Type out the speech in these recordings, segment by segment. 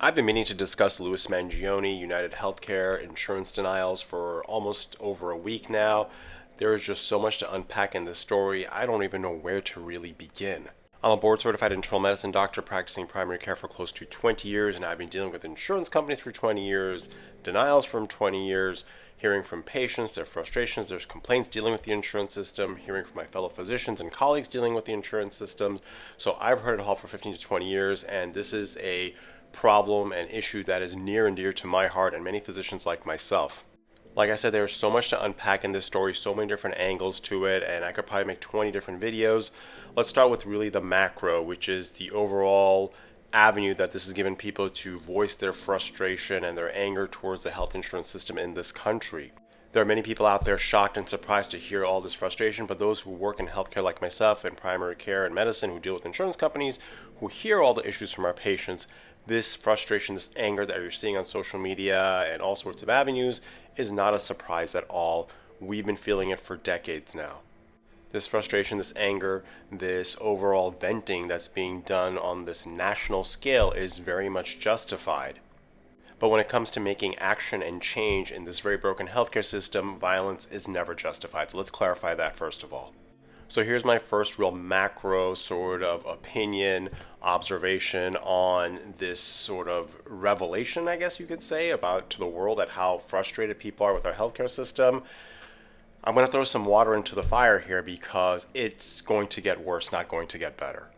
I've been meaning to discuss Luigi Mangione, United Healthcare insurance denials for almost over a week now. There is just so much to unpack in this story, I don't even know where to really begin. I'm a board certified internal medicine doctor practicing primary care for close to 20 years, and I've been dealing with insurance companies for 20 years, denials from 20 years, hearing from patients, their frustrations, their complaints dealing with the insurance system, hearing from my fellow physicians and colleagues dealing with the insurance systems. So I've heard it all for 15 to 20 years, and this is a problem and issue that is near and dear to my heart and many physicians like myself. Like I said, there's so much to unpack in this story, so many different angles to it, and I could probably make 20 different videos. Let's start with really the macro, which is the overall avenue that this has given people to voice their frustration and their anger towards the health insurance system in this country. There are many people out there shocked and surprised to hear all this frustration, but those who work in healthcare like myself, in primary care and medicine, who deal with insurance companies, who hear all the issues from our patients, this frustration, this anger that you're seeing on social media and all sorts of avenues is not a surprise at all. We've been feeling it for decades now. This frustration, this anger, this overall venting that's being done on this national scale is very much justified. But when it comes to making action and change in this very broken healthcare system, violence is never justified. So let's clarify that first of all. So here's my first real macro sort of opinion, observation on this sort of revelation, I guess you could say, about to the world at how frustrated people are with our healthcare system. I'm going to throw some water into the fire here because it's going to get worse, not going to get better.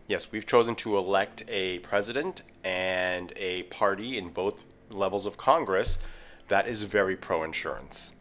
Yes, we've chosen to elect a president and a party in both levels of Congress that is very pro-insurance.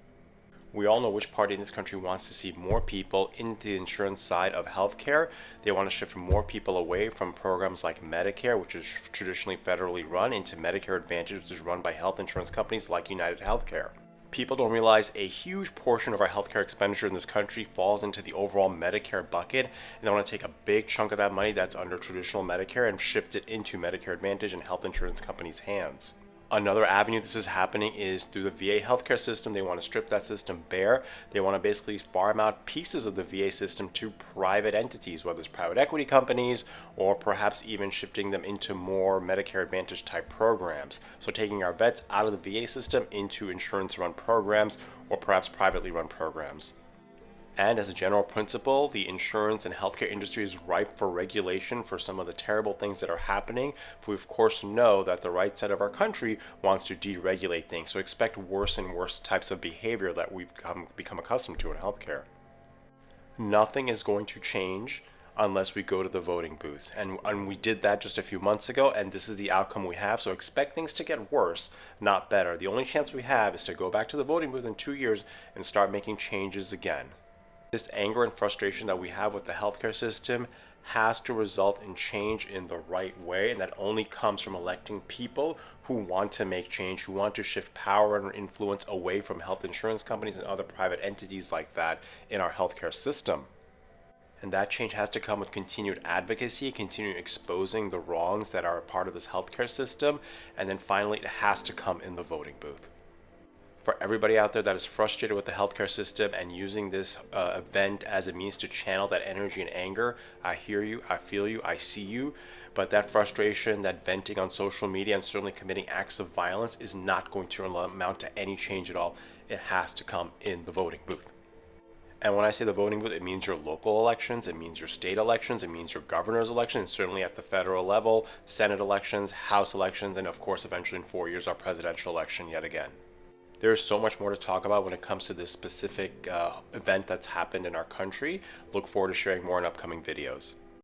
We all know which party in this country wants to see more people into the insurance side of healthcare. They want to shift more people away from programs like Medicare, which is traditionally federally run, into Medicare Advantage, which is run by health insurance companies like United Healthcare. People don't realize a huge portion of our healthcare expenditure in this country falls into the overall Medicare bucket, and they want to take a big chunk of that money that's under traditional Medicare and shift it into Medicare Advantage and health insurance companies' hands. Another avenue this is happening is through the VA healthcare system. They want to strip that system bare. They want to basically farm out pieces of the VA system to private entities, whether it's private equity companies or perhaps even shifting them into more Medicare Advantage type programs. So taking our vets out of the VA system into insurance run programs or perhaps privately run programs. And as a general principle, the insurance and healthcare industry is ripe for regulation for some of the terrible things that are happening. But we of course know that the right side of our country wants to deregulate things. So expect worse and worse types of behavior that we've become accustomed to in healthcare. Nothing is going to change unless we go to the voting booths. And we did that just a few months ago, and this is the outcome we have. So expect things to get worse, not better. The only chance we have is to go back to the voting booth in 2 years and start making changes again. This anger and frustration that we have with the healthcare system has to result in change in the right way, and that only comes from electing people who want to make change, who want to shift power and influence away from health insurance companies and other private entities like that in our healthcare system. And that change has to come with continued advocacy, continuing exposing the wrongs that are a part of this healthcare system, and then finally it has to come in the voting booth. For everybody out there that is frustrated with the healthcare system and using this event as a means to channel that energy and anger, I hear you, I feel you, I see you. But that frustration, that venting on social media, and certainly committing acts of violence is not going to amount to any change at all. It has to come in the voting booth. And when I say the voting booth, it means your local elections, it means your state elections, it means your governor's election, and certainly at the federal level, Senate elections, House elections, and of course eventually in 4 years our presidential election yet again. There's so much more to talk about when it comes to this specific event that's happened in our country. Look forward to sharing more in upcoming videos.